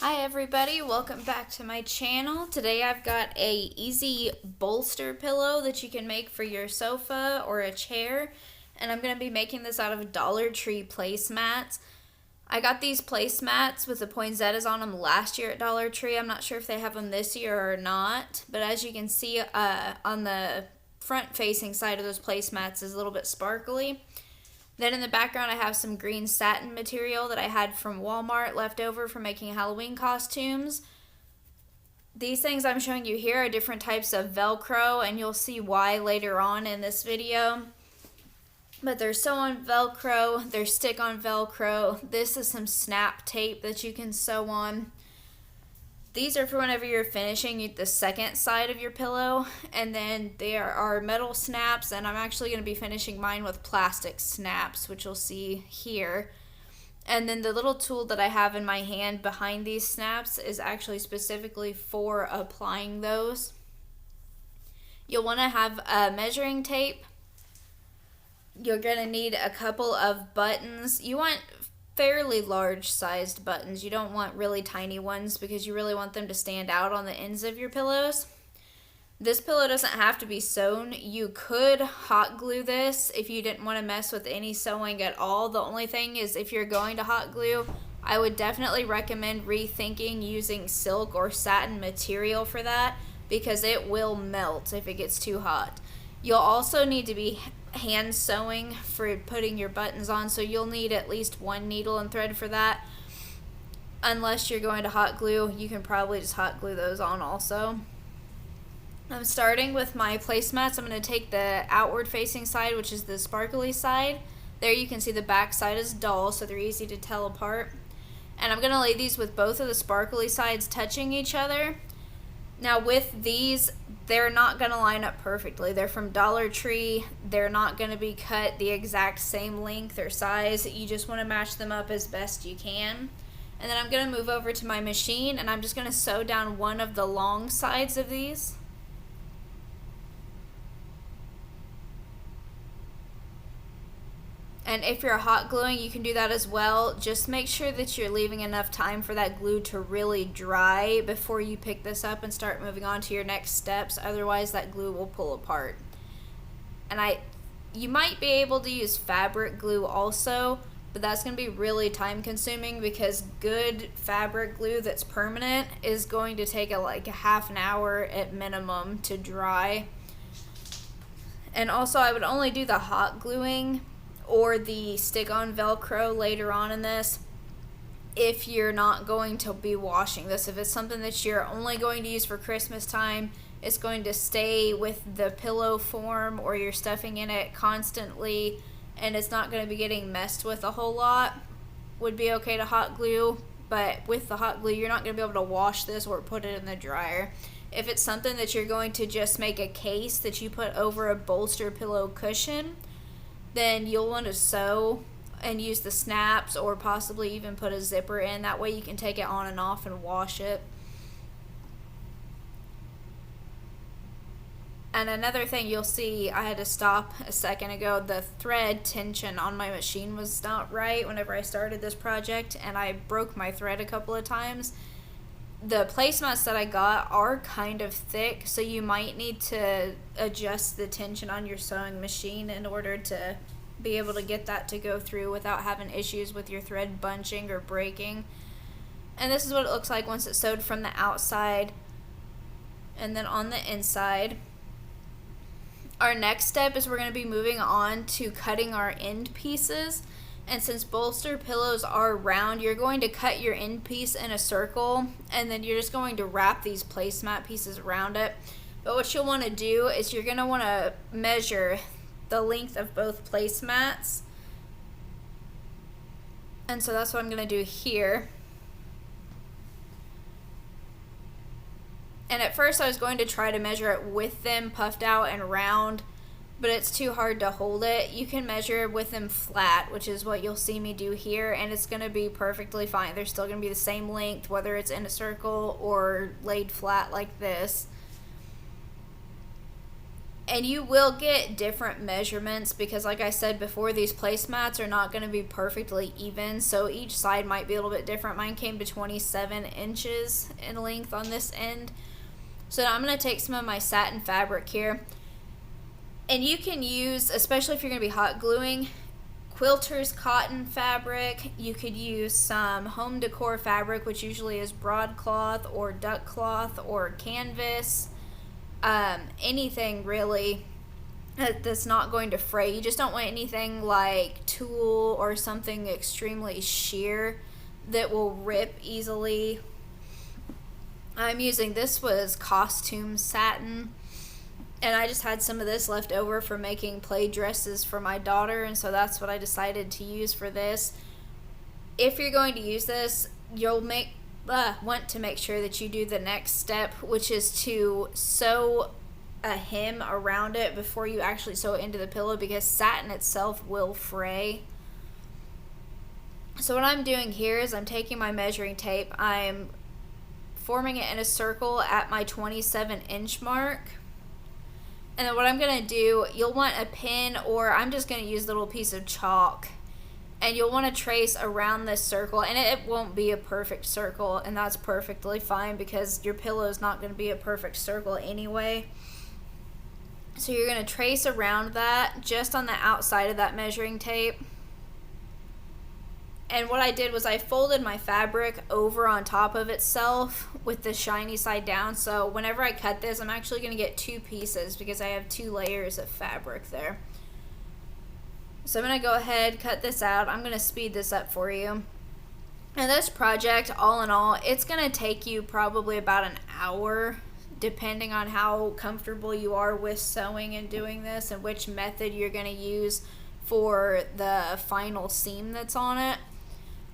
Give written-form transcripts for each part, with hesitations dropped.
Hi everybody, welcome back to my channel. Today I've got a easy bolster pillow that you can make for your sofa or a chair, and I'm going to be making this out of Dollar Tree placemats. I got these placemats with the poinsettias on them last year at Dollar Tree. I'm not sure if they have them this year or not, but as you can see on the front facing side of those placemats is a little bit sparkly. Then in the background I have some green satin material that I had from Walmart left over for making Halloween costumes. These things I'm showing you here are different types of Velcro, and you'll see why later on in this video. But they're sew on Velcro, they're stick on Velcro. This is some snap tape that you can sew on. These are for whenever you're finishing the second side of your pillow, and then there are metal snaps, and I'm actually going to be finishing mine with plastic snaps, which you'll see here. And then the little tool that I have in my hand behind these snaps is actually specifically for applying those. You'll want to have a measuring tape. You're going to need a couple of buttons. You want fairly large sized buttons. You don't want really tiny ones because you really want them to stand out on the ends of your pillows. This pillow doesn't have to be sewn. You could hot glue this if you didn't want to mess with any sewing at all. The only thing is, if you're going to hot glue, I would definitely recommend rethinking using silk or satin material for that, because it will melt if it gets too hot. You'll also need to be hand sewing for putting your buttons on, so you'll need at least one needle and thread for that. Unless you're going to hot glue, you can probably just hot glue those on also. I'm starting with my placemats. I'm going to take the outward facing side, which is the sparkly side. There you can see the back side is dull, so they're easy to tell apart. And I'm going to lay these with both of the sparkly sides touching each other. Now with these, they're not going to line up perfectly. They're from Dollar Tree. They're not going to be cut the exact same length or size. You just want to match them up as best you can. And then I'm going to move over to my machine, and I'm just going to sew down one of the long sides of these. And if you're hot gluing, you can do that as well. Just make sure that you're leaving enough time for that glue to really dry before you pick this up and start moving on to your next steps. Otherwise, that glue will pull apart. And you might be able to use fabric glue also, but that's going to be really time consuming, because good fabric glue that's permanent is going to take like a half an hour at minimum to dry. And also, I would only do the hot gluing or the stick on Velcro later on in this if you're not going to be washing this. If it's something that you're only going to use for Christmas time, it's going to stay with the pillow form, or you're stuffing in it constantly and it's not going to be getting messed with a whole lot, would be okay to hot glue. But with the hot glue, you're not going to be able to wash this or put it in the dryer. If it's something that you're going to just make a case that you put over a bolster pillow cushion, then you'll want to sew and use the snaps, or possibly even put a zipper in. That way you can take it on and off and wash it. And another thing you'll see, I had to stop a second ago, the thread tension on my machine was not right whenever I started this project, and I broke my thread a couple of times. The placemats that I got are kind of thick, so you might need to adjust the tension on your sewing machine in order to be able to get that to go through without having issues with your thread bunching or breaking. And this is what it looks like once it's sewed from the outside and then on the inside. Our next step is we're going to be moving on to cutting our end pieces. And since bolster pillows are round, you're going to cut your end piece in a circle, and then you're just going to wrap these placemat pieces around it. But what you'll want to do is you're going to want to measure the length of both placemats. And so that's what I'm going to do here. And at first I was going to try to measure it with them puffed out and round, but it's too hard to hold it. You can measure with them flat, which is what you'll see me do here, and it's going to be perfectly fine. They're still going to be the same length, whether it's in a circle or laid flat like this. And you will get different measurements because, like I said before, these placemats are not going to be perfectly even, so each side might be a little bit different. Mine came to 27 inches in length on this end. So now I'm going to take some of my satin fabric here, and you can use, especially if you're going to be hot gluing, quilter's cotton fabric. You could use some home decor fabric, which usually is broadcloth or duck cloth or canvas. Anything really that's not going to fray. You just don't want anything like tulle or something extremely sheer that will rip easily. I'm using, this was costume satin, and I just had some of this left over for making play dresses for my daughter, and so that's what I decided to use for this. If you're going to use this, you'll want to make sure that you do the next step, which is to sew a hem around it before you actually sew it into the pillow, because satin itself will fray. So what I'm doing here is I'm taking my measuring tape, I'm forming it in a circle at my 27-inch mark, and then what I'm going to do, you'll want a pin, or I'm just going to use a little piece of chalk, and you'll want to trace around this circle, and it won't be a perfect circle, and that's perfectly fine because your pillow is not going to be a perfect circle anyway. So you're going to trace around that just on the outside of that measuring tape. And what I did was I folded my fabric over on top of itself with the shiny side down, so whenever I cut this, I'm actually going to get two pieces because I have two layers of fabric there. So I'm going to go ahead, cut this out. I'm going to speed this up for you. And this project, all in all, it's going to take you probably about an hour, depending on how comfortable you are with sewing and doing this and which method you're going to use for the final seam that's on it.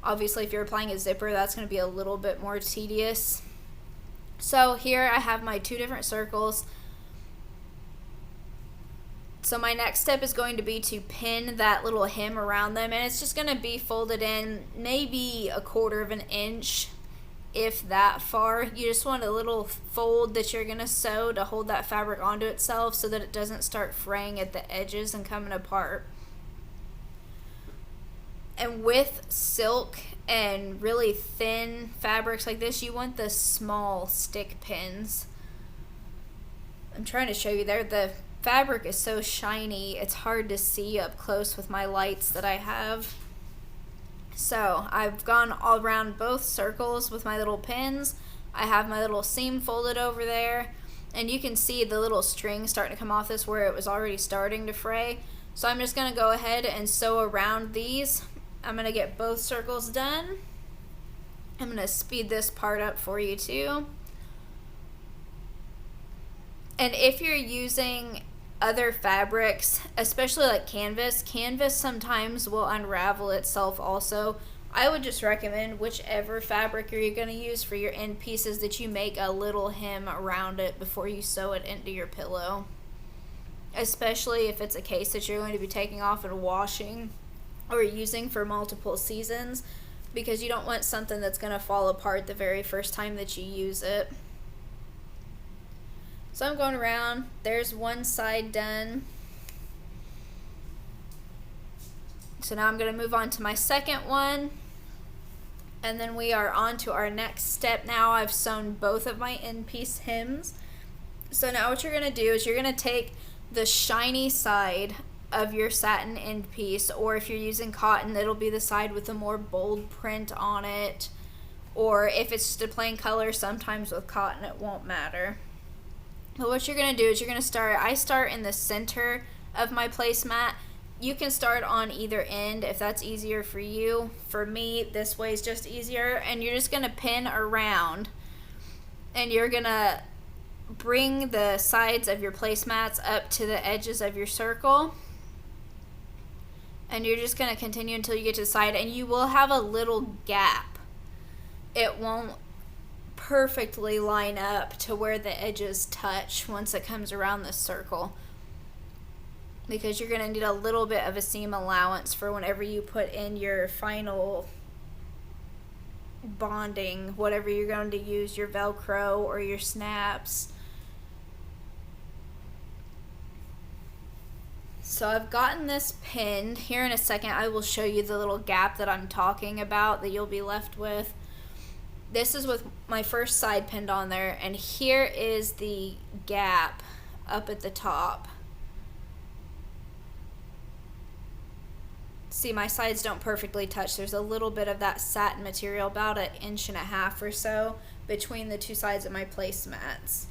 Obviously, if you're applying a zipper, that's going to be a little bit more tedious. So here I have my two different circles. So my next step is going to be to pin that little hem around them, and it's just going to be folded in maybe 1/4 of an inch, if that far. You just want a little fold that you're going to sew to hold that fabric onto itself so that it doesn't start fraying at the edges and coming apart. And with silk and really thin fabrics like this, you want the small stick pins. I'm trying to show you there. The fabric is so shiny, it's hard to see up close with my lights that I have. So I've gone all around both circles with my little pins. I have my little seam folded over there, and you can see the little string starting to come off this where it was already starting to fray. So I'm just going to go ahead and sew around these. I'm going to get both circles done. I'm going to speed this part up for you too. And if you're using other fabrics, especially like canvas sometimes will unravel itself also. I would just recommend whichever fabric you're going to use for your end pieces that you make a little hem around it before you sew it into your pillow. Especially if it's a case that you're going to be taking off and washing or using for multiple seasons, because you don't want something that's going to fall apart the very first time that you use it. So I'm going around, there's one side done. So now I'm going to move on to my second one, and then we are on to our next step. Now I've sewn both of my end piece hems. So now what you're going to do is you're going to take the shiny side of your satin end piece, or if you're using cotton, it'll be the side with a more bold print on it, or if it's just a plain color, sometimes with cotton it won't matter. But what you're going to do is you're going to start, I start in the center of my placemat. You can start on either end if that's easier for you. For me, this way is just easier. And you're just going to pin around, and you're going to bring the sides of your placemats up to the edges of your circle. And you're just going to continue until you get to the side, and you will have a little gap. It won't perfectly line up to where the edges touch once it comes around the circle, because you're going to need a little bit of a seam allowance for whenever you put in your final bonding, whatever you're going to use, your Velcro or your snaps. So I've gotten this pinned. Here in a second I will show you the little gap that I'm talking about that you'll be left with. This is with my first side pinned on there, and here is the gap up at the top. See, my sides don't perfectly touch. There's a little bit of that satin material, about 1.5 inches or so, between the two sides of my placemats.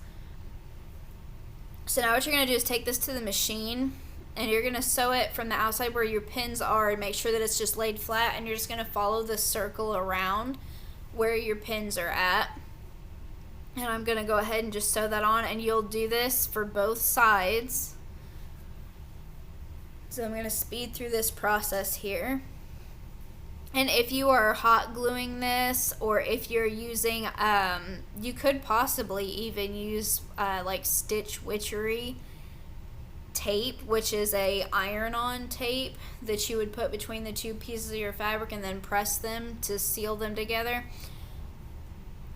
So now what you're going to do is take this to the machine, and you're going to sew it from the outside where your pins are and make sure that it's just laid flat, and you're just going to follow the circle around where your pins are at. And I'm going to go ahead and just sew that on, and you'll do this for both sides. So I'm going to speed through this process here. And if you are hot gluing this, or if you're using, you could possibly even use like Stitch Witchery tape, which is a iron-on tape that you would put between the two pieces of your fabric and then press them to seal them together.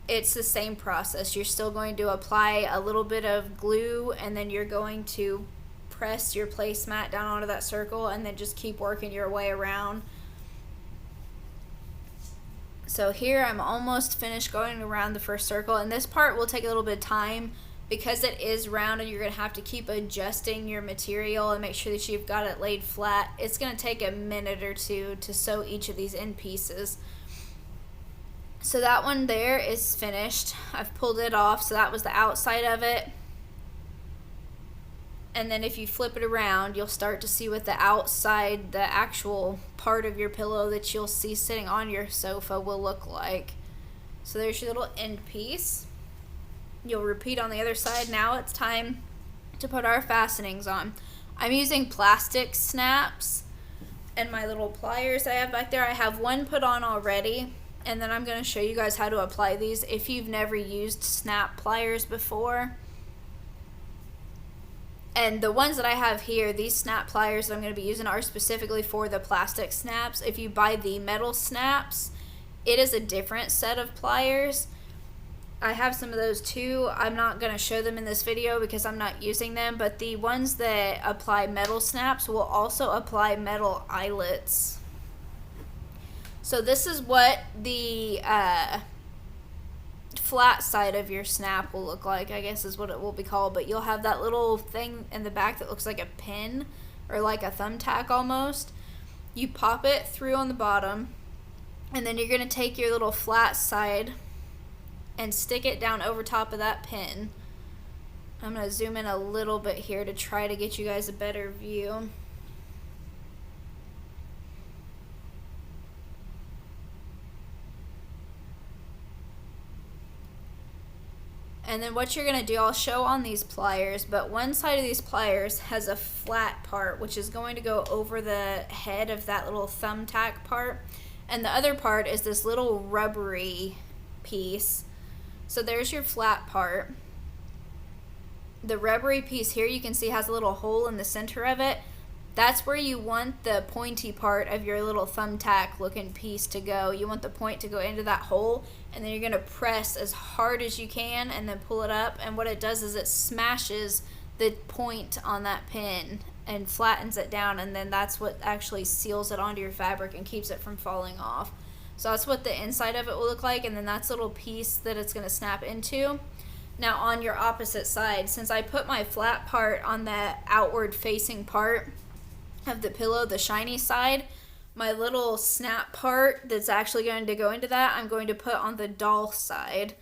It's the same process. You're still going to apply a little bit of glue, and then you're going to press your placemat down onto that circle, and then just keep working your way around. So here I'm almost finished going around the first circle, and this part will take a little bit of time because it is round, and you're going to have to keep adjusting your material and make sure that you've got it laid flat. It's going to take a minute or two to sew each of these end pieces. So that one there is finished. I've pulled it off, so that was the outside of it. And then if you flip it around, you'll start to see what the outside, the actual part of your pillow that you'll see sitting on your sofa will look like. So there's your little end piece. You'll repeat on the other side. Now it's time to put our fastenings on. I'm using plastic snaps and my little pliers I have back there. I have one put on already, and then I'm going to show you guys how to apply these if you've never used snap pliers before. And the ones that I have here, these snap pliers that I'm going to be using, are specifically for the plastic snaps. If you buy the metal snaps, it is a different set of pliers. I have some of those too. I'm not going to show them in this video because I'm not using them, but the ones that apply metal snaps will also apply metal eyelets. So this is what the flat side of your snap will look like, I guess is what it will be called, but you'll have that little thing in the back that looks like a pin or like a thumbtack almost. You pop it through on the bottom, and then you're going to take your little flat side and stick it down over top of that pin. I'm going to zoom in a little bit here to try to get you guys a better view. And then what you're going to do, I'll show on these pliers, but one side of these pliers has a flat part, which is going to go over the head of that little thumbtack part. And the other part is this little rubbery piece. So there's your flat part. The rubbery piece here, you can see, has a little hole in the center of it. That's where you want the pointy part of your little thumbtack looking piece to go. You want the point to go into that hole, and then you're going to press as hard as you can and then pull it up. And what it does is it smashes the point on that pin and flattens it down, and then that's what actually seals it onto your fabric and keeps it from falling off. So that's what the inside of it will look like, and then that's a little piece that it's going to snap into. Now on your opposite side, since I put my flat part on the outward facing part of the pillow, the shiny side, my little snap part that's actually going to go into that, I'm going to put on the doll side.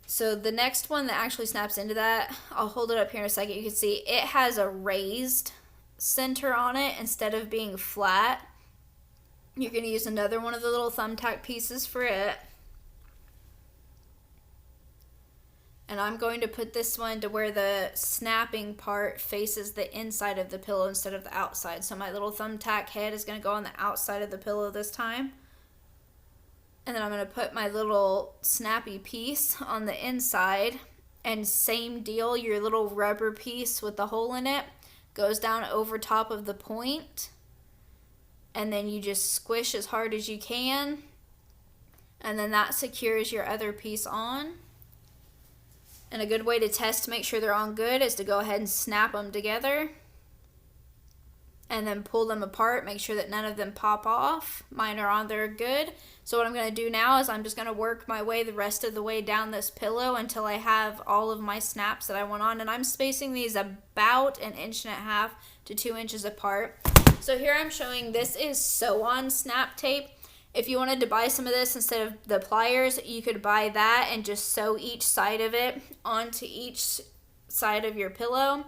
So the next one that actually snaps into that, I'll hold it up here in a second. You can see it has a raised center on it instead of being flat. You're going to use another one of the little thumbtack pieces for it. And I'm going to put this one to where the snapping part faces the inside of the pillow instead of the outside. So my little thumbtack head is going to go on the outside of the pillow this time. And then I'm going to put my little snappy piece on the inside. And same deal, your little rubber piece with the hole in it goes down over top of the point. And then you just squish as hard as you can. And then that secures your other piece on. And a good way to test to make sure they're on good is to go ahead and snap them together. and then pull them apart. Make sure that none of them pop off. Mine are on there good. So what I'm going to do now is I'm just going to work my way the rest of the way down this pillow until I have all of my snaps that I want on. And I'm spacing these about 1.5 to 2 inches apart. So here I'm showing this is sew-on snap tape. If you wanted to buy some of this instead of the pliers, you could buy that and just sew each side of it onto each side of your pillow.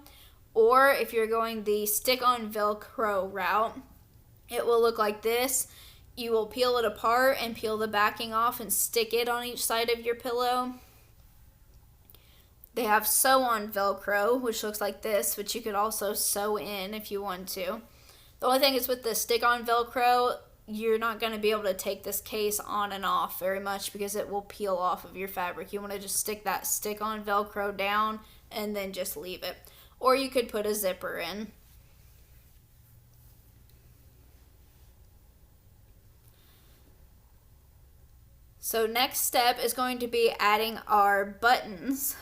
Or if you're going the stick-on Velcro route, it will look like this. You will peel it apart and peel the backing off and stick it on each side of your pillow. They have sew-on Velcro, which looks like this, which you could also sew in if you want to. The only thing is with the stick-on Velcro, you're not going to be able to take this case on and off very much because it will peel off of your fabric. You want to just stick that stick-on Velcro down and then just leave it. Or you could put a zipper in. So next step is going to be adding our buttons.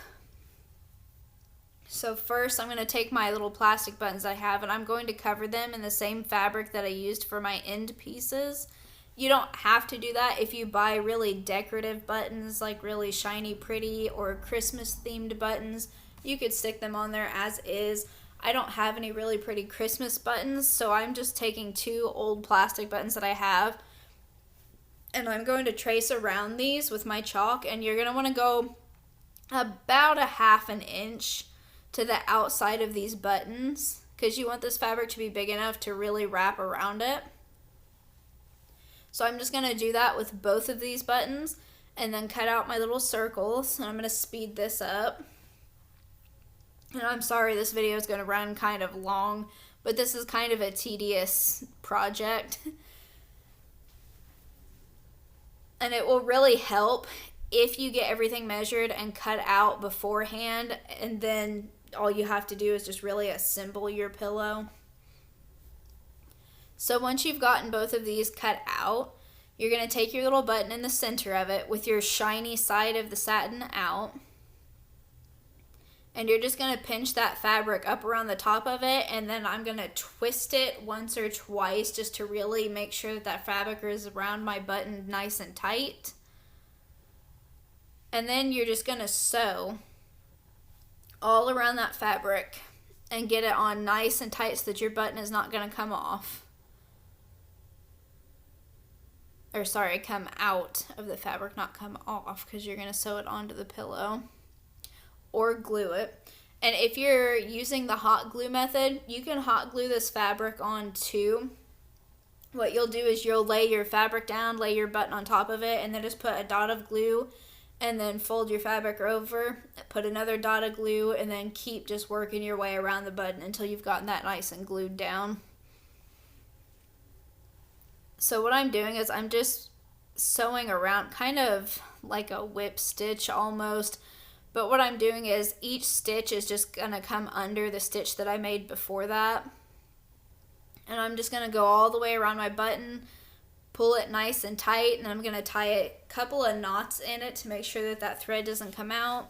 So first I'm going to take my little plastic buttons I have and I'm going to cover them in the same fabric that I used for my end pieces. You don't have to do that if you buy really decorative buttons, like really shiny, pretty, or Christmas themed buttons. You could stick them on there as is. I don't have any really pretty Christmas buttons, so I'm just taking 2 old plastic buttons that I have and I'm going to trace around these with my chalk, and you're going to want to go about 1/2 inch to the outside of these buttons because you want this fabric to be big enough to really wrap around it. So I'm just going to do that with both of these buttons and then cut out my little circles, and I'm going to speed this up. And I'm sorry this video is going to run kind of long, but this is kind of a tedious project. And it will really help if you get everything measured and cut out beforehand, and then all you have to do is just really assemble your pillow. So once you've gotten both of these cut out, you're going to take your little button in the center of it with your shiny side of the satin out. And you're just going to pinch that fabric up around the top of it, and then I'm going to twist it once or twice just to really make sure that that fabric is around my button nice and tight. And then you're just going to sew all around that fabric and get it on nice and tight so that your button is not going to come off. Or sorry, come out of the fabric, not come off, because you're going to sew it onto the pillow or glue it. And if you're using the hot glue method, you can hot glue this fabric on too. What you'll do is you'll lay your fabric down, lay your button on top of it, and then just put a dot of glue, and then fold your fabric over, put another dot of glue, and then keep just working your way around the button until you've gotten that nice and glued down. So what I'm doing is I'm just sewing around, kind of like a whip stitch almost. But what I'm doing is each stitch is just going to come under the stitch that I made before that. And I'm just going to go all the way around my button, pull it nice and tight, and I'm going to tie a couple of knots in it to make sure that that thread doesn't come out.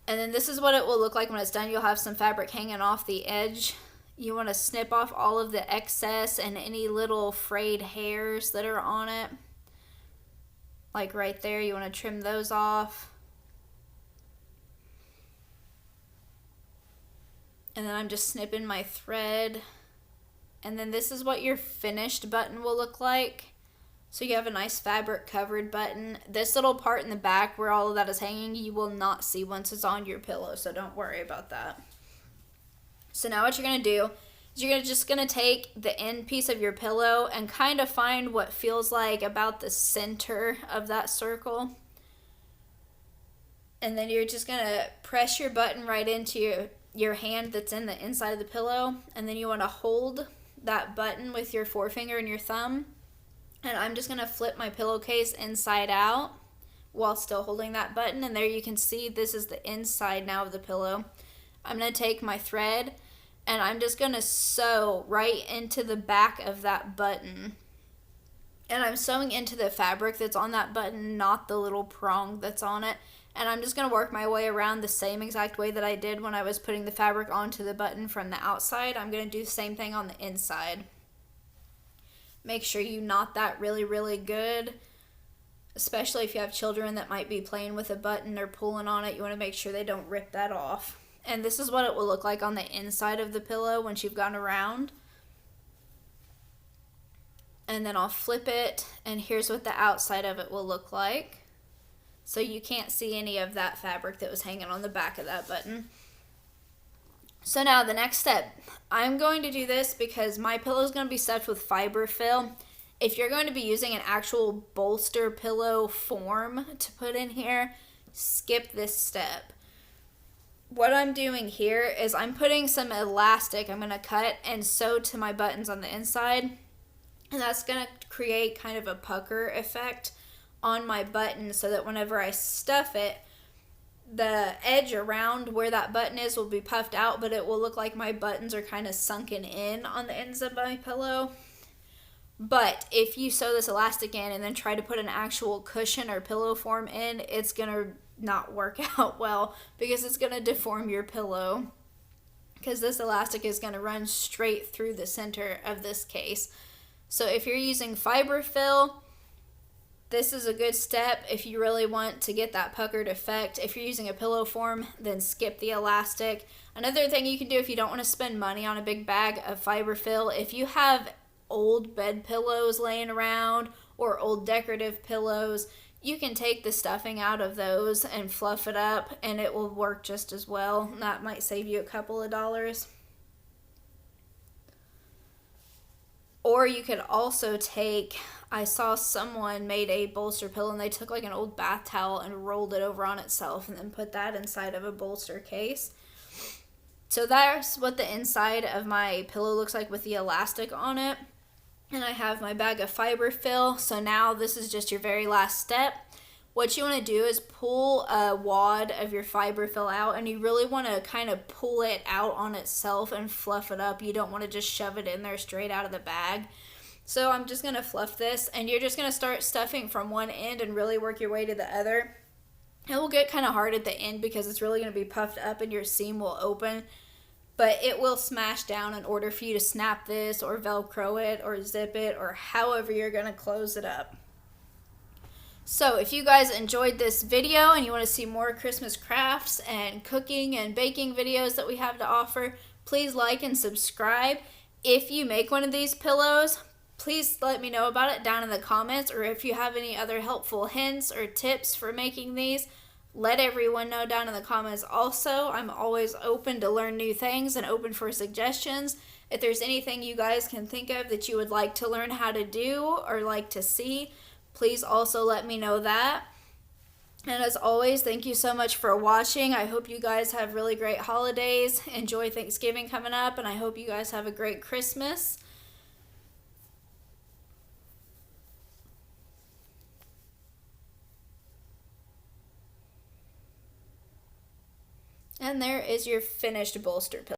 And then this is what it will look like when it's done. You'll have some fabric hanging off the edge. You want to snip off all of the excess and any little frayed hairs that are on it. Like right there, you want to trim those off. And then I'm just snipping my thread. And then this is what your finished button will look like. So you have a nice fabric covered button. This little part in the back where all of that is hanging, you will not see once it's on your pillow, so don't worry about that. So now what you're going to do is you're just going to take the end piece of your pillow and kind of find what feels like about the center of that circle. And then you're just going to press your button right into your hand that's in the inside of the pillow. And then you want to hold that button with your forefinger and your thumb. And I'm just going to flip my pillowcase inside out while still holding that button. And there you can see this is the inside now of the pillow. I'm going to take my thread and I'm just going to sew right into the back of that button. And I'm sewing into the fabric that's on that button, not the little prong that's on it. And I'm just going to work my way around the same exact way that I did when I was putting the fabric onto the button from the outside. I'm going to do the same thing on the inside. Make sure you knot that really, really good, especially if you have children that might be playing with a button or pulling on it. You want to make sure they don't rip that off. And this is what it will look like on the inside of the pillow once you've gone around. And then I'll flip it, and here's what the outside of it will look like. So you can't see any of that fabric that was hanging on the back of that button. So now the next step, I'm going to do this because my pillow is going to be stuffed with fiber fill. If you're going to be using an actual bolster pillow form to put in here, skip this step. What I'm doing here is I'm putting some elastic I'm going to cut and sew to my buttons on the inside. And that's going to create kind of a pucker effect on my button so that whenever I stuff it, the edge around where that button is will be puffed out, but it will look like my buttons are kind of sunken in on the ends of my pillow. But if you sew this elastic in and then try to put an actual cushion or pillow form in, it's going to not work out well because it's going to deform your pillow, because this elastic is going to run straight through the center of this case. So if you're using fiber fill, this is a good step if you really want to get that puckered effect. If you're using a pillow form, then skip the elastic. Another thing you can do if you don't want to spend money on a big bag of fiber fill, if you have old bed pillows laying around or old decorative pillows, you can take the stuffing out of those and fluff it up, and it will work just as well. That might save you a couple of dollars. Or you could also take, I saw someone made a bolster pillow and they took like an old bath towel and rolled it over on itself and then put that inside of a bolster case. So that's what the inside of my pillow looks like with the elastic on it. And I have my bag of fiber fill. So now this is just your very last step. What you want to do is pull a wad of your fiber fill out, and you really want to kind of pull it out on itself and fluff it up. You don't want to just shove it in there straight out of the bag. So I'm just going to fluff this, and you're just going to start stuffing from one end and really work your way to the other. It will get kind of hard at the end because it's really going to be puffed up and your seam will open, but it will smash down in order for you to snap this or Velcro it or zip it or however you're going to close it up. So if you guys enjoyed this video and you want to see more Christmas crafts and cooking and baking videos that we have to offer, please like and subscribe. If you make one of these pillows, please let me know about it down in the comments, or if you have any other helpful hints or tips for making these, let everyone know down in the comments also. I'm always open to learn new things and open for suggestions. If there's anything you guys can think of that you would like to learn how to do or like to see, please also let me know that. And as always, thank you so much for watching. I hope you guys have really great holidays. Enjoy Thanksgiving coming up, and I hope you guys have a great Christmas. And there is your finished bolster pillow.